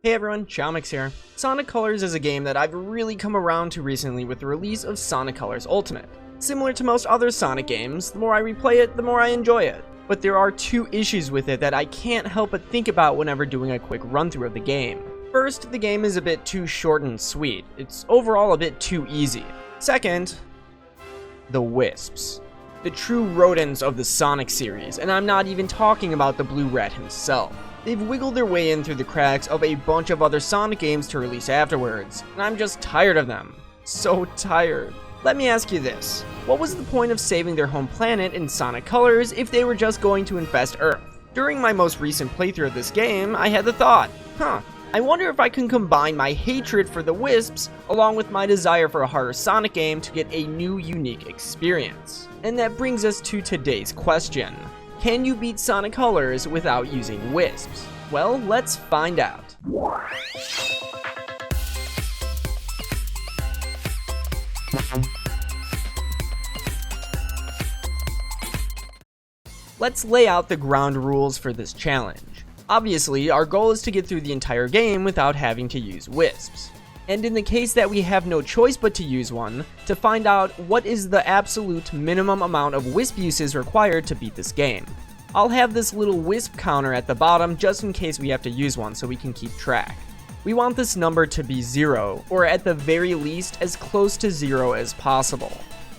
Hey everyone, chaomix here. Sonic Colors is a game that I've really come around to recently with the release of Sonic Colors Ultimate. Similar to most other Sonic games, the more I replay it, the more I enjoy it. But there are two issues with it that I can't help but think about whenever doing a quick run through of the game. First, the game is a bit too short and sweet. It's overall a bit too easy. Second, the Wisps. The true rodents of the Sonic series, and I'm not even talking about the Blue Rat himself. They've wiggled their way in through the cracks of a bunch of other Sonic games to release afterwards, and I'm just tired of them. So tired. Let me ask you this. What was the point of saving their home planet in Sonic Colors if they were just going to infest Earth? During my most recent playthrough of this game, I had the thought, I wonder if I can combine my hatred for the Wisps along with my desire for a harder Sonic game to get a new, unique experience. And that brings us to today's question. Can you beat Sonic Colors without using Wisps? Well, let's find out. Let's lay out the ground rules for this challenge. Obviously, our goal is to get through the entire game without having to use Wisps. And in the case that we have no choice but to use one, to find out what is the absolute minimum amount of Wisp uses required to beat this game. I'll have this little Wisp counter at the bottom just in case we have to use one so we can keep track. We want this number to be 0, or at the very least as close to 0 as possible.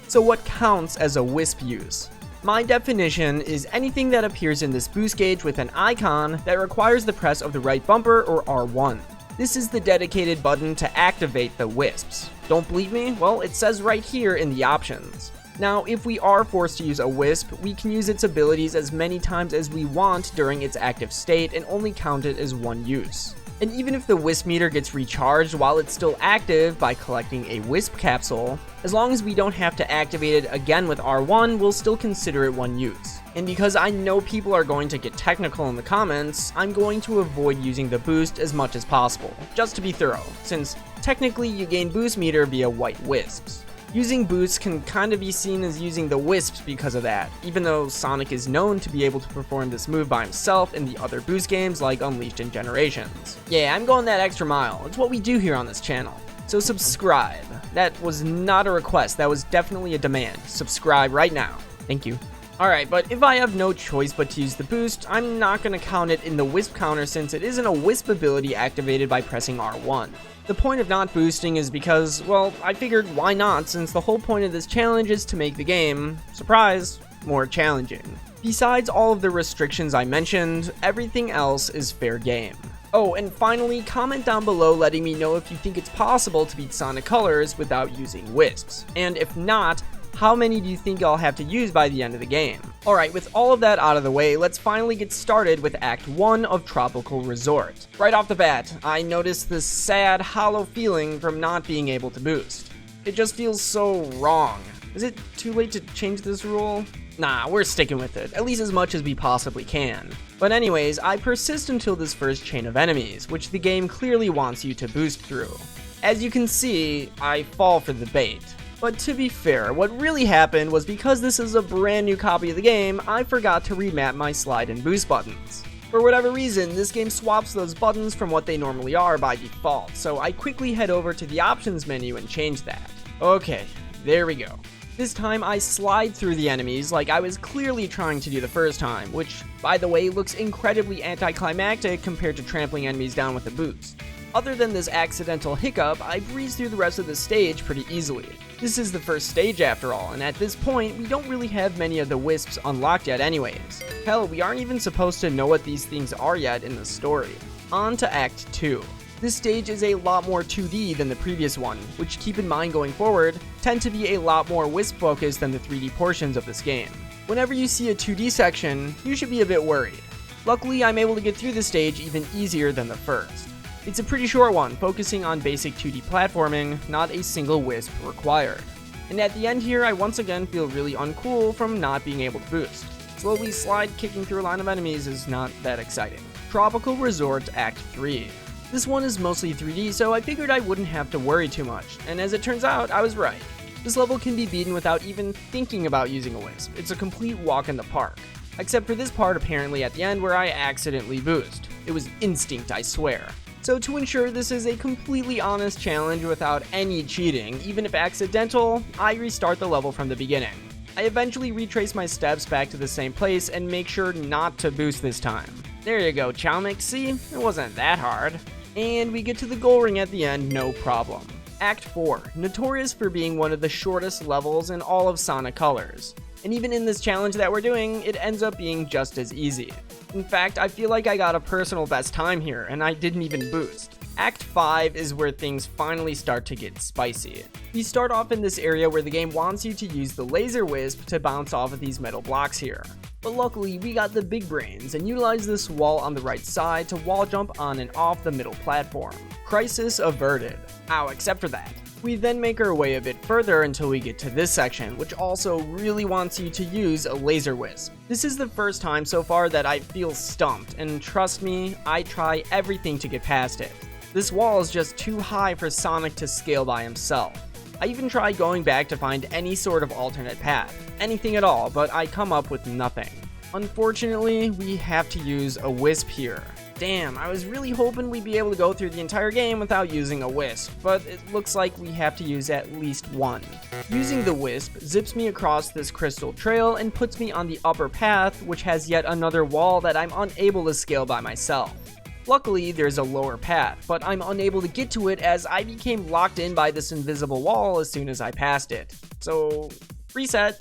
So what counts as a Wisp use? My definition is anything that appears in this boost gauge with an icon that requires the press of the right bumper or R1. This is the dedicated button to activate the Wisps. Don't believe me? Well, it says right here in the options. Now, if we are forced to use a Wisp, we can use its abilities as many times as we want during its active state and only count it as one use. And even if the Wisp meter gets recharged while it's still active by collecting a Wisp capsule, as long as we don't have to activate it again with R1, we'll still consider it one use. And because I know people are going to get technical in the comments, I'm going to avoid using the boost as much as possible, just to be thorough, since technically you gain boost meter via white Wisps. Using boosts can kind of be seen as using the Wisps because of that, even though Sonic is known to be able to perform this move by himself in the other boost games like Unleashed and Generations. Yeah, I'm going that extra mile. It's what we do here on this channel. So subscribe. That was not a request, that was definitely a demand. Subscribe right now. Thank you. Alright, but if I have no choice but to use the boost, I'm not going to count it in the Wisp counter since it isn't a Wisp ability activated by pressing R1. The point of not boosting is because, well, I figured why not, since the whole point of this challenge is to make the game, surprise, more challenging. Besides all of the restrictions I mentioned, everything else is fair game. Oh, and finally, comment down below letting me know if you think it's possible to beat Sonic Colors without using Wisps. And if not, how many do you think I'll have to use by the end of the game? Alright, with all of that out of the way, let's finally get started with Act 1 of Tropical Resort. Right off the bat, I noticed this sad, hollow feeling from not being able to boost. It just feels so wrong. Is it too late to change this rule? Nah, we're sticking with it, at least as much as we possibly can. But anyways, I persist until this first chain of enemies, which the game clearly wants you to boost through. As you can see, I fall for the bait. But to be fair, what really happened was because this is a brand new copy of the game, I forgot to remap my slide and boost buttons. For whatever reason, this game swaps those buttons from what they normally are by default, so I quickly head over to the options menu and change that. Okay, there we go. This time I slide through the enemies like I was clearly trying to do the first time, which, by the way, looks incredibly anticlimactic compared to trampling enemies down with a boost. Other than this accidental hiccup, I breeze through the rest of the stage pretty easily. This is the first stage after all, and at this point, we don't really have many of the Wisps unlocked yet anyways. Hell, we aren't even supposed to know what these things are yet in the story. On to Act 2. This stage is a lot more 2D than the previous one, which, keep in mind going forward, tend to be a lot more Wisp focused than the 3D portions of this game. Whenever you see a 2D section, you should be a bit worried. Luckily, I'm able to get through the stage even easier than the first. It's a pretty short one, focusing on basic 2D platforming, not a single Wisp required. And at the end here, I once again feel really uncool from not being able to boost. Slowly slide kicking through a line of enemies is not that exciting. Tropical Resort Act 3. This one is mostly 3D, so I figured I wouldn't have to worry too much, and as it turns out, I was right. This level can be beaten without even thinking about using a Wisp. It's a complete walk in the park. Except for this part apparently at the end where I accidentally boost. It was instinct, I swear. So to ensure this is a completely honest challenge without any cheating, even if accidental, I restart the level from the beginning. I eventually retrace my steps back to the same place and make sure not to boost this time. There you go, chaomix, see? It wasn't that hard. And we get to the goal ring at the end, no problem. Act 4, notorious for being one of the shortest levels in all of Sonic Colors. And even in this challenge that we're doing, it ends up being just as easy. In fact, I feel like I got a personal best time here, and I didn't even boost. Act 5 is where things finally start to get spicy. You start off in this area where the game wants you to use the laser wisp to bounce off of these metal blocks here. But luckily, we got the big brains and utilized this wall on the right side to wall jump on and off the middle platform. Crisis averted. Ow, except for that. We then make our way a bit further until we get to this section, which also really wants you to use a laser wisp. This is the first time so far that I feel stumped, and trust me, I try everything to get past it. This wall is just too high for Sonic to scale by himself. I even tried going back to find any sort of alternate path, anything at all, but I come up with nothing. Unfortunately, we have to use a wisp here. Damn, I was really hoping we'd be able to go through the entire game without using a wisp, but it looks like we have to use at least one. Using the wisp zips me across this crystal trail and puts me on the upper path, which has yet another wall that I'm unable to scale by myself. Luckily, there's a lower path, but I'm unable to get to it as I became locked in by this invisible wall as soon as I passed it. So, reset.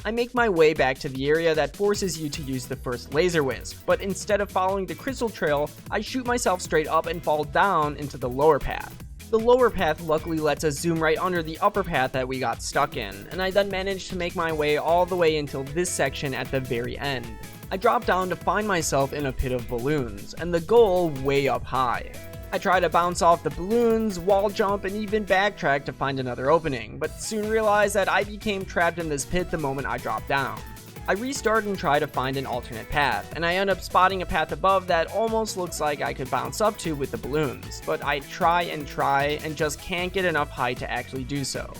I make my way back to the area that forces you to use the first laser wisp, but instead of following the crystal trail, I shoot myself straight up and fall down into the lower path. The lower path luckily lets us zoom right under the upper path that we got stuck in, and I then managed to make my way all the way until this section at the very end. I drop down to find myself in a pit of balloons, and the goal way up high. I try to bounce off the balloons, wall jump, and even backtrack to find another opening, but soon realized that I became trapped in this pit the moment I dropped down. I restart and try to find an alternate path, and I end up spotting a path above that almost looks like I could bounce up to with the balloons, but I try and just can't get enough height to actually do so.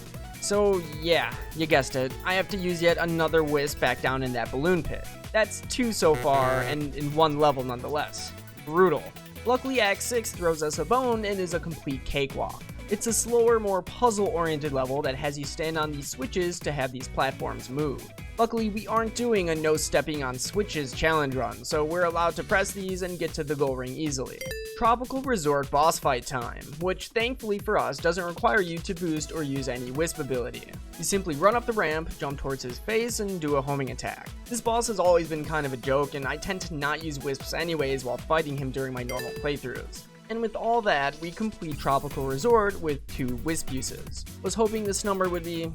So yeah, you guessed it, I have to use yet another wisp back down in that balloon pit. That's 2 so far, and in 1 level nonetheless. Brutal. Luckily, Act 6 throws us a bone and is a complete cakewalk. It's a slower, more puzzle-oriented level that has you stand on these switches to have these platforms move. Luckily, we aren't doing a no stepping on switches challenge run, so we're allowed to press these and get to the goal ring easily. Tropical Resort boss fight time, which thankfully for us doesn't require you to boost or use any wisp ability. You simply run up the ramp, jump towards his face, and do a homing attack. This boss has always been kind of a joke, and I tend to not use wisps anyways while fighting him during my normal playthroughs. And with all that, we complete Tropical Resort with 2 wisp uses. Was hoping this number would be,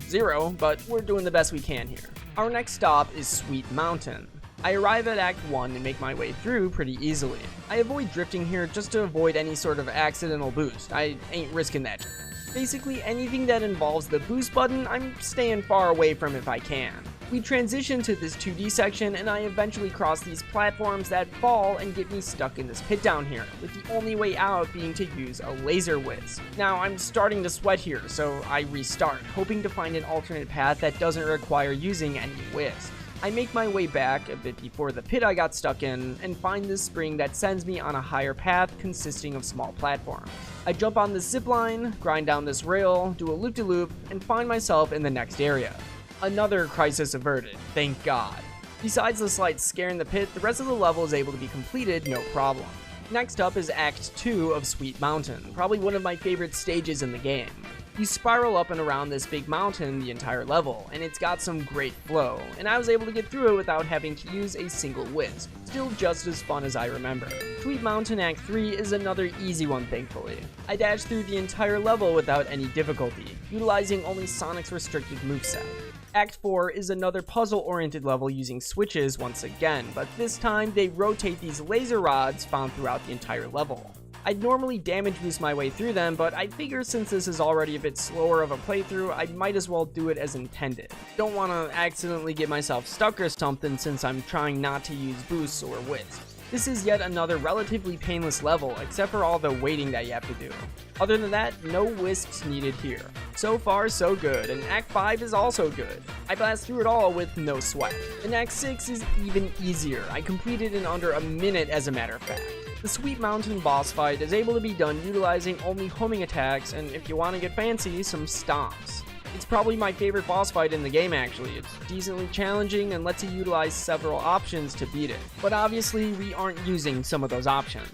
0, but we're doing the best we can here. Our next stop is Sweet Mountain. I arrive at Act 1 and make my way through pretty easily. I avoid drifting here just to avoid any sort of accidental boost. I ain't risking that. Basically anything that involves the boost button, I'm staying far away from if I can. We transition to this 2D section and I eventually cross these platforms that fall and get me stuck in this pit down here, with the only way out being to use a laser wisp. Now I'm starting to sweat here, so I restart, hoping to find an alternate path that doesn't require using any wisps. I make my way back a bit before the pit I got stuck in and find this spring that sends me on a higher path consisting of small platforms. I jump on this zipline, grind down this rail, do a loop-de-loop, and find myself in the next area. Another crisis averted, thank God. Besides the slight scare in the pit, the rest of the level is able to be completed no problem. Next up is Act 2 of Sweet Mountain, probably one of my favorite stages in the game. You spiral up and around this big mountain the entire level, and it's got some great flow, and I was able to get through it without having to use a single wisp. Still just as fun as I remember. Sweet Mountain Act 3 is another easy one thankfully. I dashed through the entire level without any difficulty, utilizing only Sonic's restricted moveset. Act 4 is another puzzle-oriented level using switches once again, but this time they rotate these laser rods found throughout the entire level. I'd normally damage boost my way through them, but I figure since this is already a bit slower of a playthrough, I might as well do it as intended. Don't want to accidentally get myself stuck or something since I'm trying not to use boosts or wisps. This is yet another relatively painless level, except for all the waiting that you have to do. Other than that, no wisps needed here. So far, so good, and Act 5 is also good. I blast through it all with no sweat. And Act 6 is even easier. I completed in under a minute as a matter of fact. The Sweet Mountain boss fight is able to be done utilizing only homing attacks, and if you want to get fancy, some stomps. It's probably my favorite boss fight in the game actually. It's decently challenging and lets you utilize several options to beat it. But obviously we aren't using some of those options.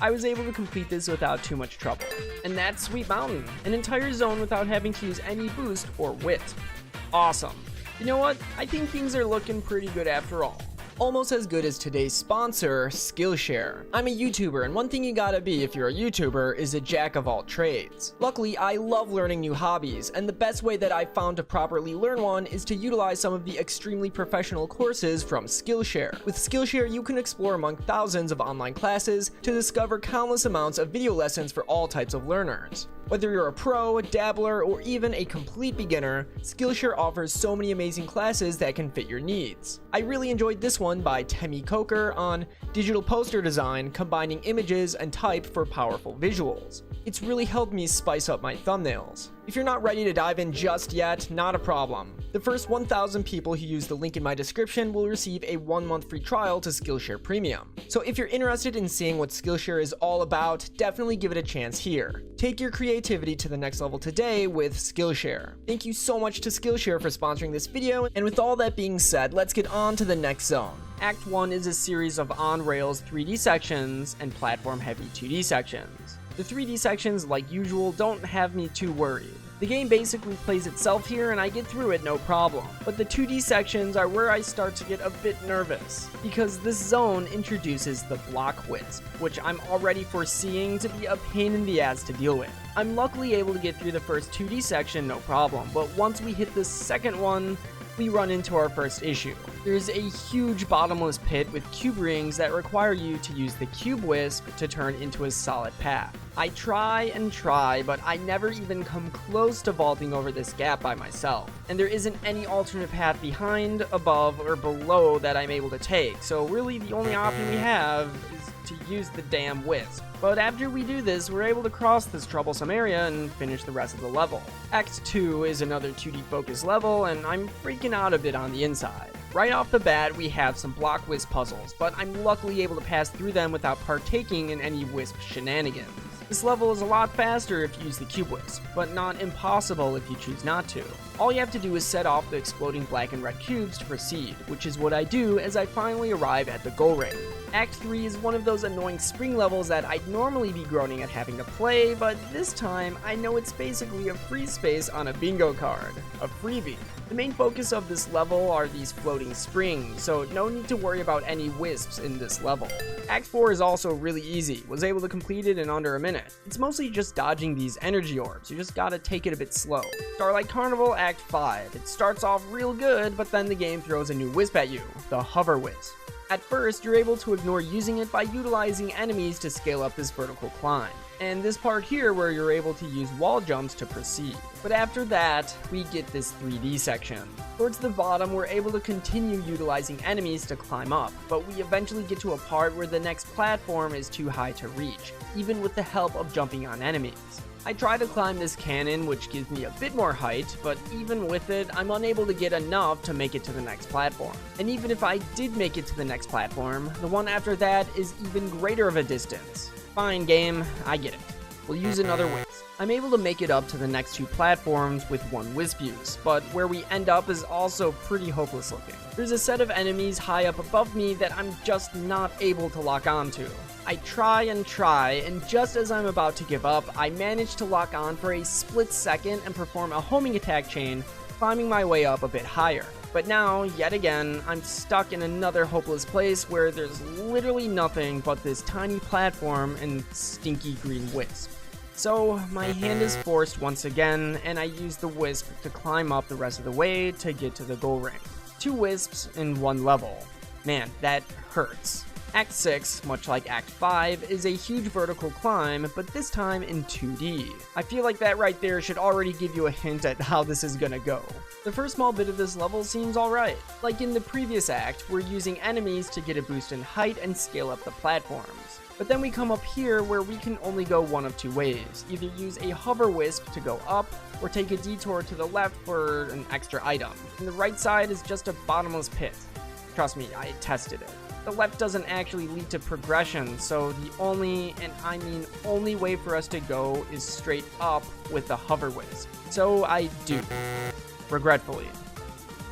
I was able to complete this without too much trouble. And that's Sweet Mountain, an entire zone without having to use any boost or wisp. Awesome. You know what? I think things are looking pretty good after all. Almost as good as today's sponsor, Skillshare. I'm a YouTuber, and one thing you gotta be if you're a YouTuber is a jack of all trades. Luckily, I love learning new hobbies, and the best way that I've found to properly learn one is to utilize some of the extremely professional courses from Skillshare. With Skillshare, you can explore among thousands of online classes to discover countless amounts of video lessons for all types of learners. Whether you're a pro, a dabbler, or even a complete beginner, Skillshare offers so many amazing classes that can fit your needs. I really enjoyed this one by Temi Coker on digital poster design, combining images and type for powerful visuals. It's really helped me spice up my thumbnails. If you're not ready to dive in just yet, not a problem. The first 1,000 people who use the link in my description will receive a 1-month free trial to Skillshare Premium. So if you're interested in seeing what Skillshare is all about, definitely give it a chance here. Take your creativity to the next level today with Skillshare. Thank you so much to Skillshare for sponsoring this video, and with all that being said, let's get on to the next zone. Act 1 is a series of on-rails 3D sections and platform-heavy 2D sections. The 3D sections, like usual, don't have me too worried. The game basically plays itself here and I get through it no problem. But the 2D sections are where I start to get a bit nervous, because this zone introduces the block wisp, which I'm already foreseeing to be a pain in the ass to deal with. I'm luckily able to get through the first 2D section no problem, but once we hit the second one, we run into our first issue. There's a huge bottomless pit with cube rings that require you to use the cube wisp to turn into a solid path. I try and try, but I never even come close to vaulting over this gap by myself. And there isn't any alternate path behind, above, or below that I'm able to take, so really the only option we have is to use the damn wisp. But after we do this, we're able to cross this troublesome area and finish the rest of the level. Act 2 is another 2D focused level, and I'm freaking out a bit on the inside. Right off the bat, we have some block wisp puzzles, but I'm luckily able to pass through them without partaking in any wisp shenanigans. This level is a lot faster if you use the cube wisp, but not impossible if you choose not to. All you have to do is set off the exploding black and red cubes to proceed, which is what I do as I finally arrive at the goal ring. Act 3 is one of those annoying spring levels that I'd normally be groaning at having to play, but this time I know it's basically a free space on a bingo card, a freebie. The main focus of this level are these floating springs, so no need to worry about any wisps in this level. Act 4 is also really easy, was able to complete it in under a minute. It's mostly just dodging these energy orbs, you just gotta take it a bit slow. Starlight Carnival Act 5, it starts off real good, but then the game throws a new wisp at you, the hover wisp. At first, you're able to ignore using it by utilizing enemies to scale up this vertical climb, and this part here where you're able to use wall jumps to proceed. But after that, we get this 3D section. Towards the bottom, we're able to continue utilizing enemies to climb up, but we eventually get to a part where the next platform is too high to reach, even with the help of jumping on enemies. I try to climb this cannon, which gives me a bit more height, but even with it, I'm unable to get enough to make it to the next platform. And even if I did make it to the next platform, the one after that is even greater of a distance. Fine game, I get it. We'll use another wisp. I'm able to make it up to the next two platforms with one wisp use, but where we end up is also pretty hopeless looking. There's a set of enemies high up above me that I'm just not able to lock onto. I try and try, and just as I'm about to give up, I manage to lock on for a split second and perform a homing attack chain, climbing my way up a bit higher. But now, yet again, I'm stuck in another hopeless place where there's literally nothing but this tiny platform and stinky green wisp. So, my hand is forced once again, and I use the wisp to climb up the rest of the way to get to the goal ring. 2 wisps in 1 level. Man, that hurts. Act 6, much like Act 5, is a huge vertical climb, but this time in 2D. I feel like that right there should already give you a hint at how this is gonna go. The first small bit of this level seems alright. Like in the previous act, we're using enemies to get a boost in height and scale up the platforms. But then we come up here where we can only go one of 2 ways. Either use a hover wisp to go up, or take a detour to the left for an extra item. And the right side is just a bottomless pit. Trust me, I tested it. the left doesn't actually lead to progression, so the only, and I mean only way for us to go is straight up with the hover wisp. So I do. Regretfully.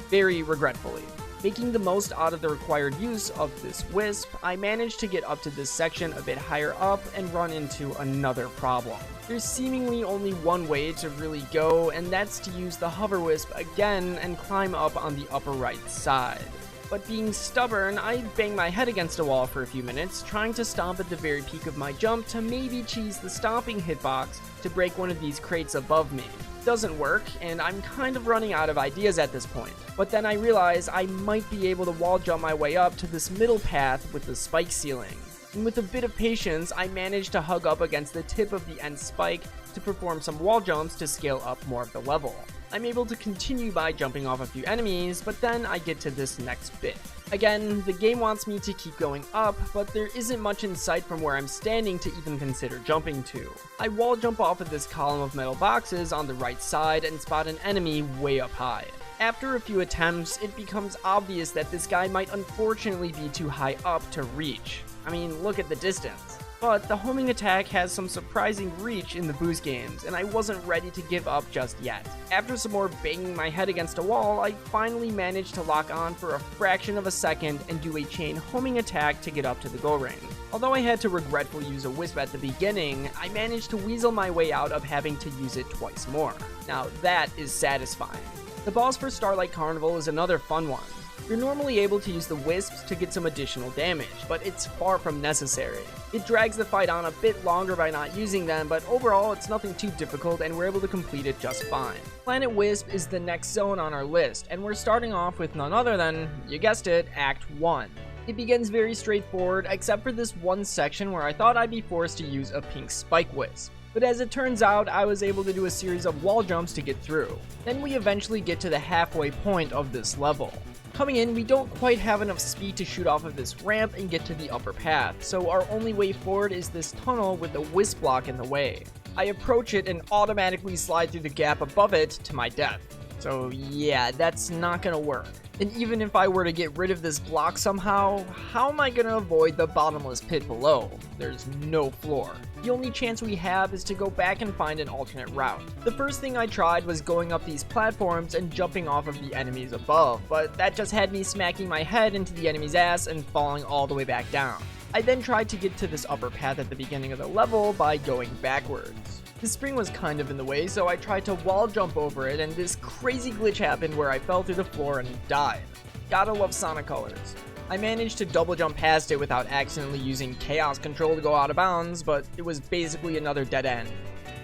Very regretfully. Making the most out of the required use of this wisp, I managed to get up to this section a bit higher up and run into another problem. There's seemingly only one way to really go, and that's to use the hover wisp again and climb up on the upper right side. But being stubborn, I banged my head against a wall for a few minutes, trying to stomp at the very peak of my jump to maybe cheese the stomping hitbox to break one of these crates above me. Doesn't work, and I'm kind of running out of ideas at this point. But then I realize I might be able to wall jump my way up to this middle path with the spike ceiling. And with a bit of patience, I managed to hug up against the tip of the end spike to perform some wall jumps to scale up more of the level. I'm able to continue by jumping off a few enemies, but then I get to this next bit. Again, the game wants me to keep going up, but there isn't much in sight from where I'm standing to even consider jumping to. I wall jump off of this column of metal boxes on the right side and spot an enemy way up high. After a few attempts, it becomes obvious that this guy might unfortunately be too high up to reach. I mean, look at the distance. But the homing attack has some surprising reach in the boost games, and I wasn't ready to give up just yet. After some more banging my head against a wall, I finally managed to lock on for a fraction of a second and do a chain homing attack to get up to the goal ring. Although I had to regretfully use a wisp at the beginning, I managed to weasel my way out of having to use it twice more. Now that is satisfying. The boss for Starlight Carnival is another fun one. You're normally able to use the wisps to get some additional damage, but it's far from necessary. It drags the fight on a bit longer by not using them, but overall it's nothing too difficult and we're able to complete it just fine. Planet Wisp is the next zone on our list, and we're starting off with none other than, you guessed it, Act 1. It begins very straightforward, except for this one section where I thought I'd be forced to use a pink spike wisp. But as it turns out, I was able to do a series of wall jumps to get through. Then we eventually get to the halfway point of this level. Coming in, we don't quite have enough speed to shoot off of this ramp and get to the upper path, so our only way forward is this tunnel with a wisp block in the way. I approach it and automatically slide through the gap above it to my death. So yeah, that's not gonna work. And even if I were to get rid of this block somehow, how am I gonna avoid the bottomless pit below? There's no floor. The only chance we have is to go back and find an alternate route. The first thing I tried was going up these platforms and jumping off of the enemies above, but that just had me smacking my head into the enemy's ass and falling all the way back down. I then tried to get to this upper path at the beginning of the level by going backwards. The spring was kind of in the way, so I tried to wall jump over it, and this crazy glitch happened where I fell through the floor and died. Gotta love Sonic colors. I managed to double jump past it without accidentally using chaos control to go out of bounds, but it was basically another dead end.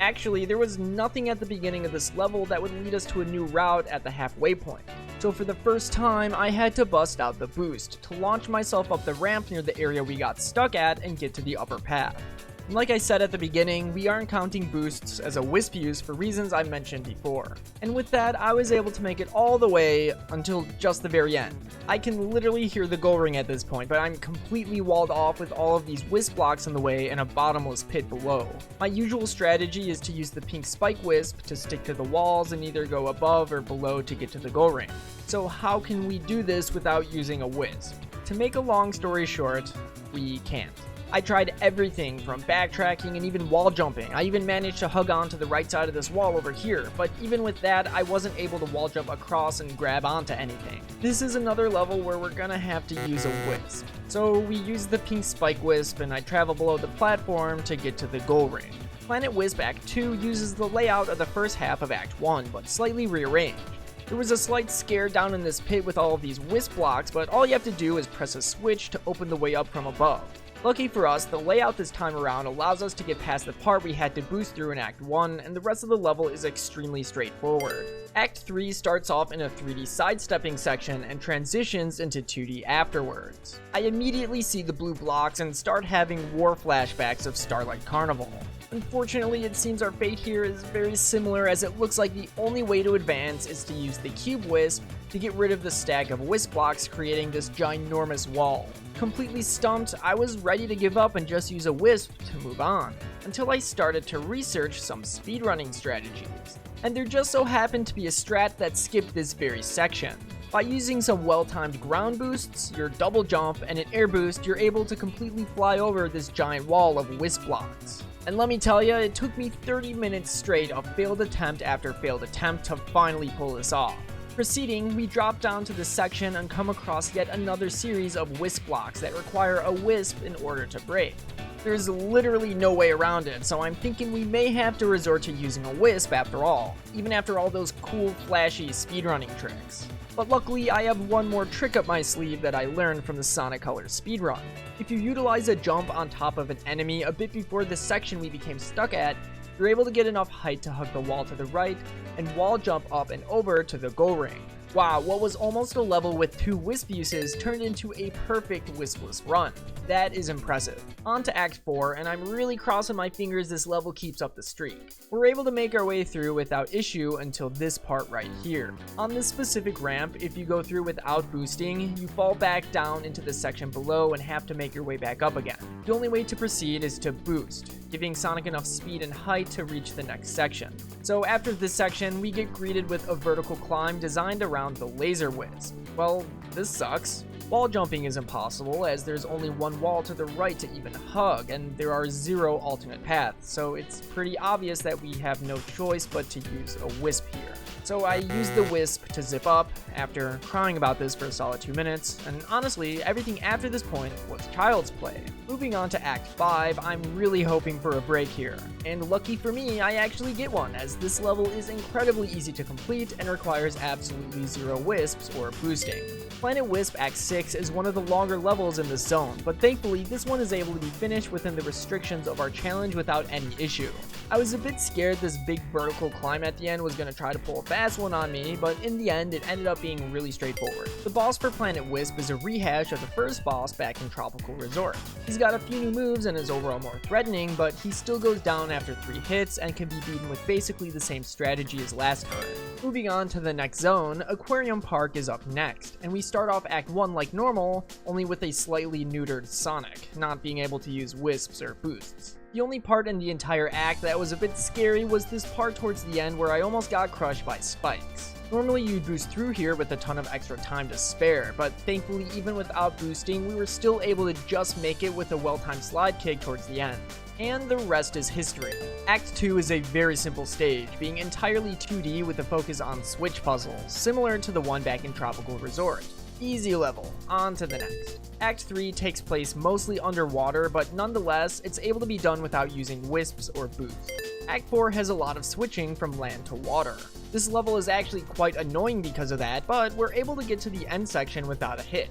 Actually, there was nothing at the beginning of this level that would lead us to a new route at the halfway point. So for the first time, I had to bust out the boost to launch myself up the ramp near the area we got stuck at and get to the upper path. And like I said at the beginning, we aren't counting boosts as a wisp use for reasons I mentioned before. And with that, I was able to make it all the way until just the very end. I can literally hear the goal ring at this point, but I'm completely walled off with all of these wisp blocks in the way and a bottomless pit below. My usual strategy is to use the pink spike wisp to stick to the walls and either go above or below to get to the goal ring. So how can we do this without using a wisp? To make a long story short, we can't. I tried everything from backtracking and even wall jumping. I even managed to hug on to the right side of this wall over here, but even with that, I wasn't able to wall jump across and grab onto anything. This is another level where we're gonna have to use a wisp. So we use the pink spike wisp and I travel below the platform to get to the goal ring. Planet Wisp Act 2 uses the layout of the first half of Act 1, but slightly rearranged. There was a slight scare down in this pit with all of these wisp blocks, but all you have to do is press a switch to open the way up from above. Lucky for us, the layout this time around allows us to get past the part we had to boost through in Act 1, and the rest of the level is extremely straightforward. Act 3 starts off in a 3D sidestepping section and transitions into 2D afterwards. I immediately see the blue blocks and start having war flashbacks of Starlight Carnival. Unfortunately, it seems our fate here is very similar, as it looks like the only way to advance is to use the cube wisp to get rid of the stack of wisp blocks, creating this ginormous wall. Completely stumped, I was ready to give up and just use a wisp to move on, until I started to research some speedrunning strategies. And there just so happened to be a strat that skipped this very section. By using some well-timed ground boosts, your double jump, and an air boost, you're able to completely fly over this giant wall of wisp blocks. And let me tell you, it took me 30 minutes straight of failed attempt after failed attempt to finally pull this off. Proceeding, we drop down to this section and come across yet another series of wisp blocks that require a wisp in order to break. There's literally no way around it, so I'm thinking we may have to resort to using a wisp after all, even after all those cool, flashy speedrunning tricks. But luckily, I have one more trick up my sleeve that I learned from the Sonic Colors speedrun. If you utilize a jump on top of an enemy a bit before the section we became stuck at, you're able to get enough height to hug the wall to the right and wall jump up and over to the goal ring. Wow, what was almost a level with 2 wisp uses turned into a perfect wispless run. That is impressive. On to Act 4, and I'm really crossing my fingers this level keeps up the streak. We're able to make our way through without issue until this part right here. On this specific ramp, if you go through without boosting, you fall back down into the section below and have to make your way back up again. The only way to proceed is to boost, giving Sonic enough speed and height to reach the next section. So after this section, we get greeted with a vertical climb designed around the laser wisp. Well, this sucks. Wall jumping is impossible as there's only one wall to the right to even hug, and there are 0 alternate paths, so it's pretty obvious that we have no choice but to use a wisp here. So I used the wisp to zip up after crying about this for a solid 2 minutes, and honestly, everything after this point was child's play. Moving on to Act 5, I'm really hoping for a break here. And lucky for me, I actually get one, as this level is incredibly easy to complete and requires absolutely 0 wisps or boosting. Planet Wisp Act 6 is one of the longer levels in this zone, but thankfully this one is able to be finished within the restrictions of our challenge without any issue. I was a bit scared this big vertical climb at the end was going to try to pull a fast one on me, but in the end it ended up being really straightforward. The boss for Planet Wisp is a rehash of the first boss back in Tropical Resort. He's got a few new moves and is overall more threatening, but he still goes down after 3 hits and can be beaten with basically the same strategy as last time. Moving on to the next zone, Aquarium Park is up next, and we start off Act 1 like normal, only with a slightly neutered Sonic, not being able to use wisps or boosts. The only part in the entire act that was a bit scary was this part towards the end where I almost got crushed by spikes. Normally you'd boost through here with a ton of extra time to spare, but thankfully even without boosting we were still able to just make it with a well-timed slide kick towards the end. And the rest is history. Act 2 is a very simple stage, being entirely 2D with a focus on switch puzzles, similar to the one back in Tropical Resort. Easy level, on to the next. Act 3 takes place mostly underwater, but nonetheless, it's able to be done without using wisps or boosts. Act 4 has a lot of switching from land to water. This level is actually quite annoying because of that, but we're able to get to the end section without a hitch.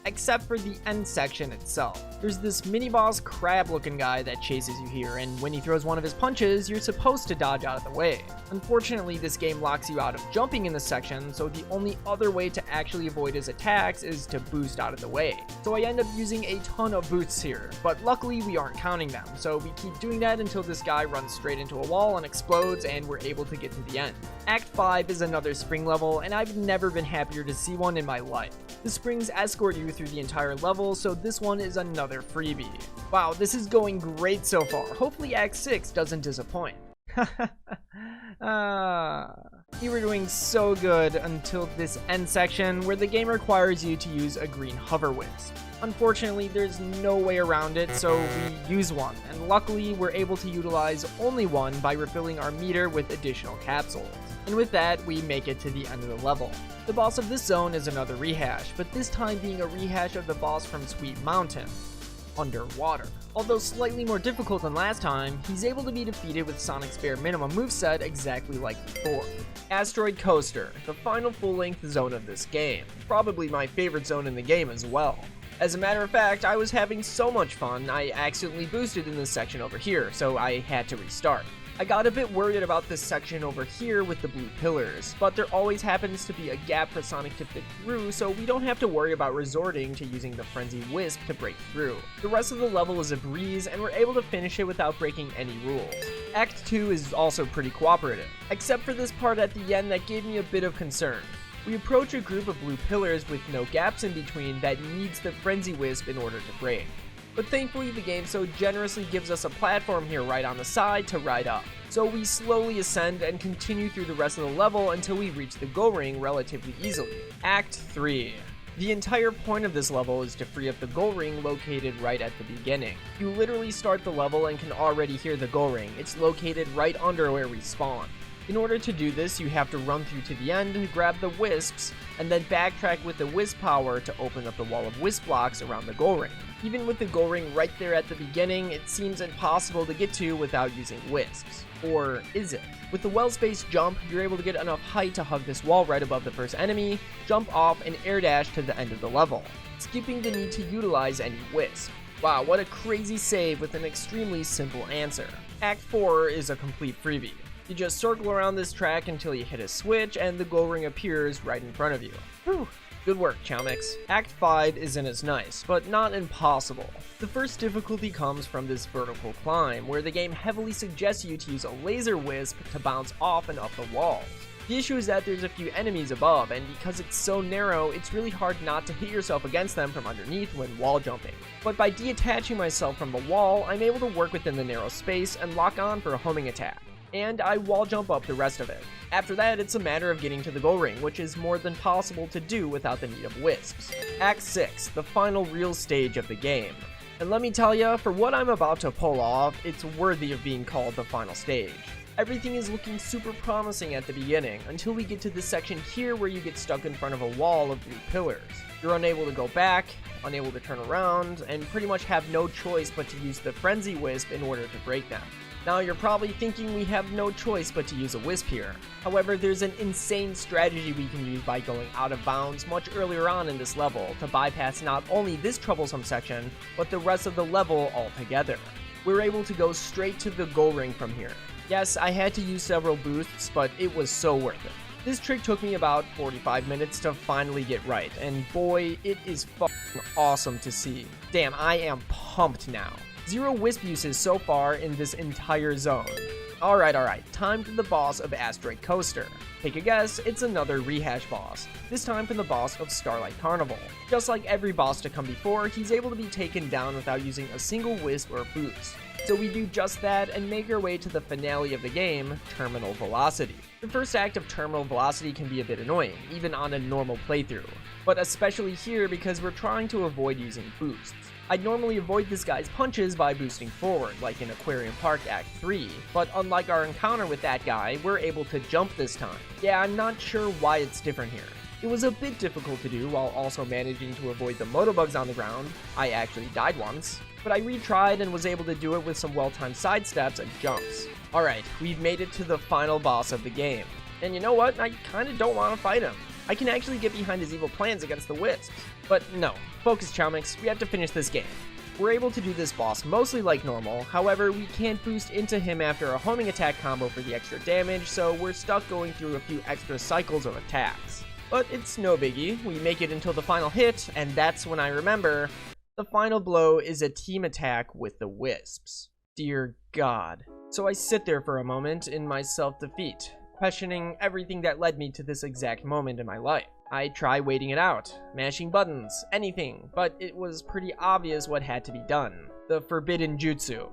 Except for the end section itself. There's this mini-boss crab-looking guy that chases you here, and when he throws one of his punches, you're supposed to dodge out of the way. Unfortunately, this game locks you out of jumping in this section, so the only other way to actually avoid his attacks is to boost out of the way. So I end up using a ton of boosts here, but luckily we aren't counting them, so we keep doing that until this guy runs straight into a wall and explodes, and we're able to get to the end. Act 5 is another spring level, and I've never been happier to see one in my life. The springs escort you through the entire level, so this one is another freebie. Wow, this is going great so far. Hopefully Act 6 doesn't disappoint. You were doing so good until this end section where the game requires you to use a green hover wisp. Unfortunately, there's no way around it, so we use one, and luckily we're able to utilize only one by refilling our meter with additional capsules. And with that, we make it to the end of the level. The boss of this zone is another rehash, but this time being a rehash of the boss from Sweet Mountain, underwater. Although slightly more difficult than last time, he's able to be defeated with Sonic's bare minimum moveset exactly like before. Asteroid Coaster, the final full-length zone of this game. Probably my favorite zone in the game as well. As a matter of fact, I was having so much fun, I accidentally boosted in this section over here, so I had to restart. I got a bit worried about this section over here with the blue pillars, but there always happens to be a gap for Sonic to fit through, so we don't have to worry about resorting to using the Frenzy Wisp to break through. The rest of the level is a breeze, and we're able to finish it without breaking any rules. Act 2 is also pretty cooperative, except for this part at the end that gave me a bit of concern. We approach a group of blue pillars with no gaps in between that needs the Frenzy Wisp in order to break. But thankfully the game so generously gives us a platform here right on the side to ride up. So we slowly ascend and continue through the rest of the level until we reach the Go Ring relatively easily. Act 3. The entire point of this level is to free up the Go Ring located right at the beginning. You literally start the level and can already hear the Go Ring. It's located right under where we spawn. In order to do this, you have to run through to the end, grab the Wisps, and then backtrack with the Wisp power to open up the wall of Wisp blocks around the Go Ring. Even with the Go Ring right there at the beginning, it seems impossible to get to without using Wisps. Or is it? With the well-spaced jump, you're able to get enough height to hug this wall right above the first enemy, jump off, and air dash to the end of the level, skipping the need to utilize any Wisp. Wow, what a crazy save with an extremely simple answer. Act 4 is a complete freebie. You just circle around this track until you hit a switch and the Go Ring appears right in front of you. Whew. Good work, chaomix. Act 5 isn't as nice, but not impossible. The first difficulty comes from this vertical climb, where the game heavily suggests you to use a laser wisp to bounce off and up the walls. The issue is that there's a few enemies above, and because it's so narrow, it's really hard not to hit yourself against them from underneath when wall jumping. But by detaching myself from the wall, I'm able to work within the narrow space and lock on for a homing attack. And I wall jump up the rest of it. After that, it's a matter of getting to the Go Ring, which is more than possible to do without the need of Wisps. Act 6, the final real stage of the game. And let me tell ya, for what I'm about to pull off, it's worthy of being called the final stage. Everything is looking super promising at the beginning, until we get to this section here where you get stuck in front of a wall of blue pillars. You're unable to go back, unable to turn around, and pretty much have no choice but to use the Frenzy Wisp in order to break them. Now you're probably thinking we have no choice but to use a Wisp here. However, there's an insane strategy we can use by going out of bounds much earlier on in this level to bypass not only this troublesome section, but the rest of the level altogether. We're able to go straight to the Go Ring from here. Yes, I had to use several boosts, but it was so worth it. This trick took me about 45 minutes to finally get right, and boy, it is fucking awesome to see. Damn, I am pumped now. 0 Wisp uses so far in this entire zone. Alright, time for the boss of Asteroid Coaster. Take a guess, it's another rehash boss, this time from the boss of Starlight Carnival. Just like every boss to come before, he's able to be taken down without using a single Wisp or boost. So we do just that and make our way to the finale of the game, Terminal Velocity. The first act of Terminal Velocity can be a bit annoying, even on a normal playthrough, but especially here because we're trying to avoid using boosts. I'd normally avoid this guy's punches by boosting forward, like in Aquarium Park Act 3, but unlike our encounter with that guy, we're able to jump this time. Yeah, I'm not sure why it's different here. It was a bit difficult to do while also managing to avoid the motobugs on the ground. I actually died once, but I retried and was able to do it with some well-timed sidesteps and jumps. Alright, we've made it to the final boss of the game. And you know what? I kinda don't want to fight him. I can actually get behind his evil plans against the Wisps. But no, focus chaomix, we have to finish this game. We're able to do this boss mostly like normal, however we can't boost into him after a homing attack combo for the extra damage, so we're stuck going through a few extra cycles of attacks. But it's no biggie, we make it until the final hit, and that's when I remember, the final blow is a team attack with the Wisps. Dear God. So I sit there for a moment in my self-defeat, questioning everything that led me to this exact moment in my life. I try waiting it out, mashing buttons, anything, but it was pretty obvious what had to be done. The forbidden jutsu.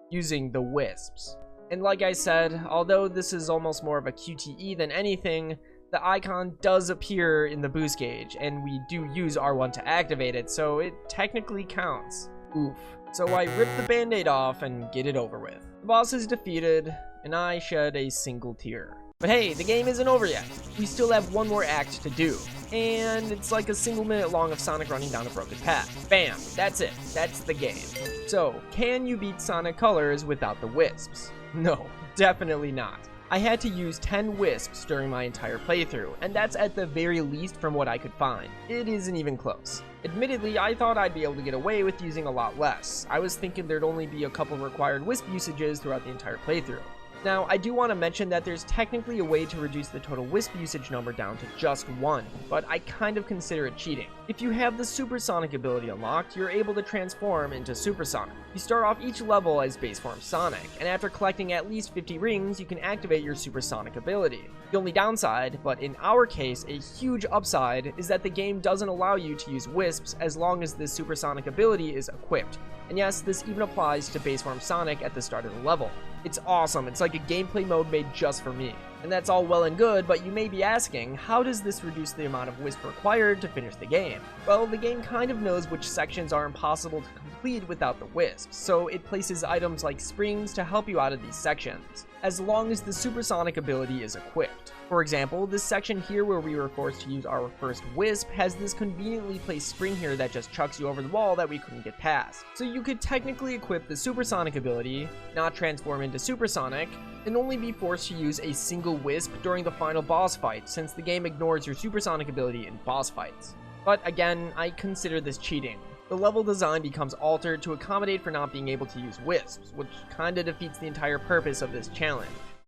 Using the Wisps. And like I said, although this is almost more of a QTE than anything, the icon does appear in the boost gauge, and we do use R1 to activate it, so it technically counts. Oof. So I rip the band-aid off and get it over with. The boss is defeated, and I shed a single tear. But hey, the game isn't over yet. We still have one more act to do. And it's like a single minute long of Sonic running down a broken path. Bam, that's it. That's the game. So, can you beat Sonic Colors without the Wisps? No, definitely not. I had to use 10 Wisps during my entire playthrough, and that's at the very least from what I could find. It isn't even close. Admittedly, I thought I'd be able to get away with using a lot less. I was thinking there'd only be a couple required Wisp usages throughout the entire playthrough. Now, I do want to mention that there's technically a way to reduce the total Wisp usage number down to just 1, but I kind of consider it cheating. If you have the Supersonic ability unlocked, you're able to transform into Supersonic. You start off each level as base form Sonic, and after collecting at least 50 rings, you can activate your Supersonic ability. The only downside, but in our case a huge upside, is that the game doesn't allow you to use Wisps as long as this Supersonic ability is equipped. And yes, this even applies to base form Sonic at the start of the level. It's awesome, it's like a gameplay mode made just for me. And that's all well and good, but you may be asking, how does this reduce the amount of Wisp required to finish the game? Well, the game kind of knows which sections are impossible to complete without the Wisps, so it places items like springs to help you out of these sections, as long as the supersonic ability is equipped. For example, this section here where we were forced to use our first Wisp has this conveniently placed spring here that just chucks you over the wall that we couldn't get past. So you could technically equip the supersonic ability, not transform into supersonic, and only be forced to use a single Wisp during the final boss fight, since the game ignores your supersonic ability in boss fights. But again, I consider this cheating. The level design becomes altered to accommodate for not being able to use Wisps, which kinda defeats the entire purpose of this challenge.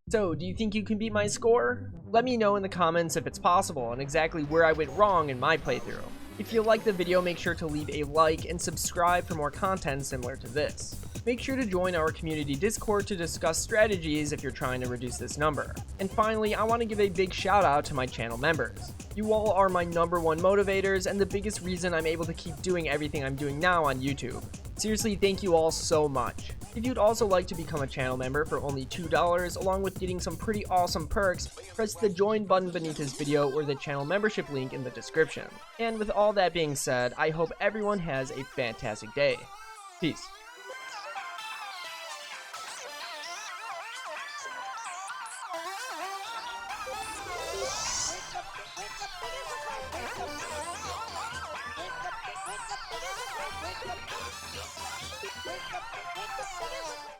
So, do you think you can beat my score? Let me know in the comments if it's possible and exactly where I went wrong in my playthrough. If you liked the video, make sure to leave a like and subscribe for more content similar to this. Make sure to join our community Discord to discuss strategies if you're trying to reduce this number. And finally, I want to give a big shout out to my channel members. You all are my #1 motivators and the biggest reason I'm able to keep doing everything I'm doing now on YouTube. Seriously, thank you all so much. If you'd also like to become a channel member for only $2, along with getting some pretty awesome perks, press the join button beneath this video or the channel membership link in the description. And with all that being said, I hope everyone has a fantastic day. Peace. Wake up, wake up, wake up.